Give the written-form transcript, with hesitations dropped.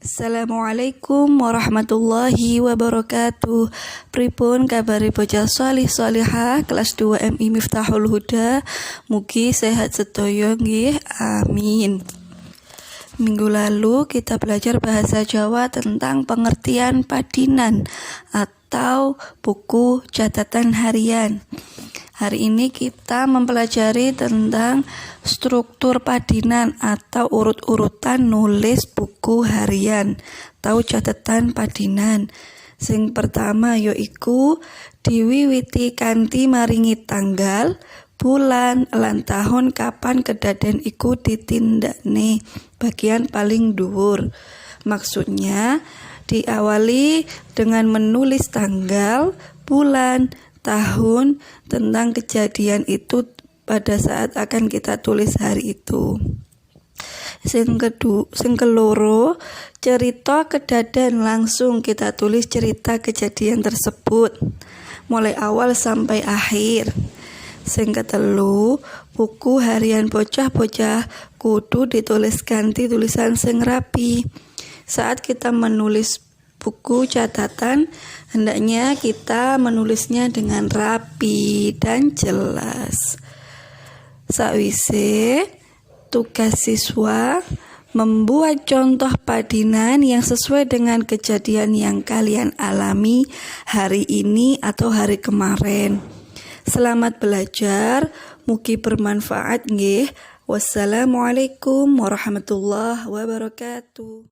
Assalamualaikum warahmatullahi wabarakatuh. Pripun kabari bocah sholih sholihah kelas 2 MI Miftahul Huda. Mugi sehat sedaya nggih. Amin. Minggu lalu kita belajar bahasa Jawa tentang pengertian padinan atau buku catatan harian. Hari ini kita mempelajari tentang struktur padinan atau urut-urutan nulis buku harian atau catatan padinan. Sing pertama yaiku diwiwiti kanthi maringi tanggal, bulan, lan tahun kapan kedaden iku ditindakne bagian paling dhuwur. Maksudnya diawali dengan menulis tanggal, bulan, tahun tentang kejadian itu pada saat akan kita tulis hari itu. Sing keloro, cerita kedaden, langsung kita tulis cerita kejadian tersebut mulai awal sampai akhir. Sing ketelu, buku harian bocah-bocah kudu ditulis kanthi tulisan sing rapi. Saat kita menulis buku catatan, hendaknya kita menulisnya dengan rapi dan jelas. Sakwise, tugas siswa membuat contoh padinan yang sesuai dengan kejadian yang kalian alami hari ini atau hari kemarin. Selamat belajar, mugi bermanfaat nggih. Wassalamualaikum warahmatullahi wabarakatuh.